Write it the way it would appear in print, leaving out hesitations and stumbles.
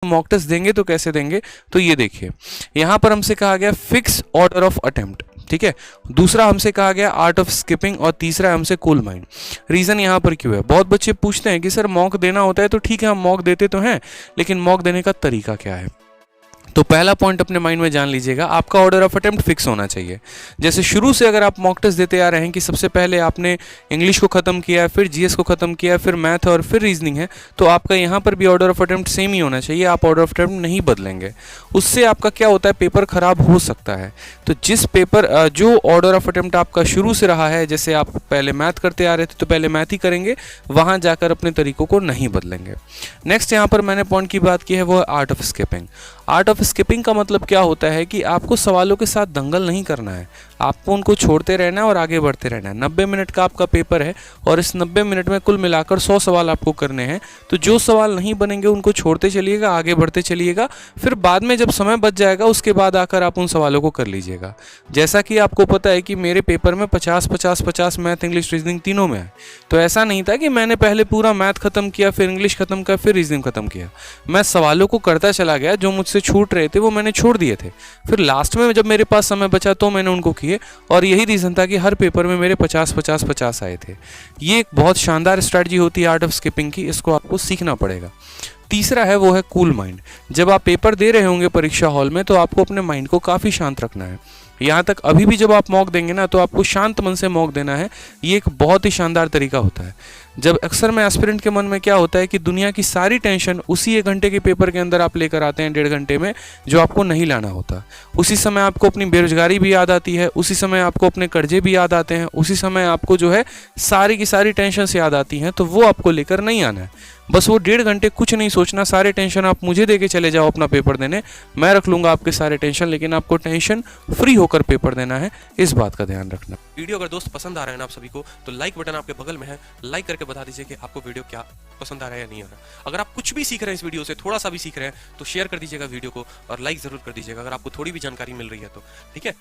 Mock test देंगे तो कैसे देंगे, तो ये देखिए यहाँ पर हमसे कहा गया फिक्स ऑर्डर ऑफ अटेम्प्ट, ठीक है। दूसरा हमसे कहा गया आर्ट ऑफ स्किपिंग और तीसरा हमसे कूल माइंड। रीजन यहाँ पर क्यों है, बहुत बच्चे पूछते हैं कि सर मॉक देना होता है तो ठीक है हम मॉक देते तो हैं, लेकिन मॉक देने का तरीका क्या है। तो पहला पॉइंट अपने माइंड में जान लीजिएगा, आपका ऑर्डर ऑफ अटेम्प्ट फिक्स होना चाहिए। जैसे शुरू से अगर आप मॉक टेस्ट देते आ रहे हैं कि सबसे पहले आपने इंग्लिश को खत्म किया, फिर जीएस को खत्म किया, फिर मैथ और फिर रीजनिंग है, तो आपका यहाँ पर भी ऑर्डर ऑफ अटेम्प्ट सेम ही होना चाहिए। आप ऑर्डर ऑफ अटेम्प्ट नहीं बदलेंगे, उससे आपका क्या होता है, पेपर खराब हो सकता है। तो जिस पेपर जो ऑर्डर ऑफ अटेम्प्ट आपका शुरू से रहा है, जैसे आप पहले मैथ करते आ रहे थे तो पहले मैथ ही करेंगे, वहाँ जाकर अपने तरीकों को नहीं बदलेंगे। नेक्स्ट यहाँ पर मैंने पॉइंट की बात की है वो art of skipping. Art of skipping का मतलब क्या होता है कि आपको सवालों के साथ दंगल नहीं करना है, आपको उनको छोड़ते रहना है और आगे बढ़ते रहना है। 90 मिनट का आपका पेपर है और इस 90 मिनट में कुल मिलाकर 100 सवाल आपको करने हैं, तो जो सवाल नहीं बनेंगे उनको छोड़ते चलिएगा, आगे बढ़ते चलिएगा, फिर बाद में जब समय बच जाएगा उसके बाद आकर आप उन सवालों को कर लीजिएगा। जैसा कि आपको पता है कि मेरे पेपर में 50-50-50 मैथ इंग्लिश रीजनिंग तीनों में है, तो ऐसा नहीं था कि मैंने पहले पूरा मैथ खत्म किया, फिर इंग्लिश खत्म किया, फिर रीजनिंग खत्म किया। मैं सवालों को करता चला गया, जो मुझसे छूट रहे थे वो मैंने छोड़ दिए थे, फिर लास्ट में जब मेरे पास समय बचा तो मैंने उनको किए, और यही रीज़न था कि हर पेपर में मेरे 50-50-50 आए थे। ये एक बहुत शानदार स्ट्रैटेजी होती है आर्ट ऑफ स्किपिंग की, इसको आपको सीखना पड़ेगा। तीसरा है वो है कूल माइंड। जब आप पेपर दे रहे होंगे परीक्षा हॉल में तो आपको अपने माइंड को काफ़ी शांत रखना है। यहाँ तक अभी भी जब आप मॉक देंगे ना तो आपको शांत मन से मॉक देना है, ये एक बहुत ही शानदार तरीका होता है। जब अक्सर में एस्पिरेंट के मन में क्या होता है कि दुनिया की सारी टेंशन उसी 1 घंटे के पेपर के अंदर आप लेकर आते हैं, 1.5 घंटे में, जो आपको नहीं लाना होता। उसी समय आपको अपनी बेरोजगारी भी याद आती है, उसी समय आपको अपने कर्जे भी याद आते हैं, उसी समय आपको जो है सारी की सारी टेंशन से याद आती हैं, तो वो आपको लेकर नहीं आना है। बस वो 1.5 घंटे कुछ नहीं सोचना, सारे टेंशन आप मुझे देके चले जाओ अपना पेपर देने, मैं रख लूँगा आपके सारे टेंशन, लेकिन आपको टेंशन फ्री होकर पेपर देना है, इस बात का ध्यान रखना। वीडियो अगर दोस्त पसंद आ रहा है ना आप सभी को, तो लाइक बटन आपके बगल में है, लाइक करके बता दीजिए कि आपको वीडियो क्या पसंद आ रहा है या नहीं आ रहा। अगर आप कुछ भी सीख रहे हैं इस वीडियो से, थोड़ा सा भी सीख रहे हैं, तो शेयर कर दीजिएगा वीडियो को और लाइक जरूर कर दीजिएगा अगर आपको थोड़ी भी जानकारी मिल रही है तो, ठीक है।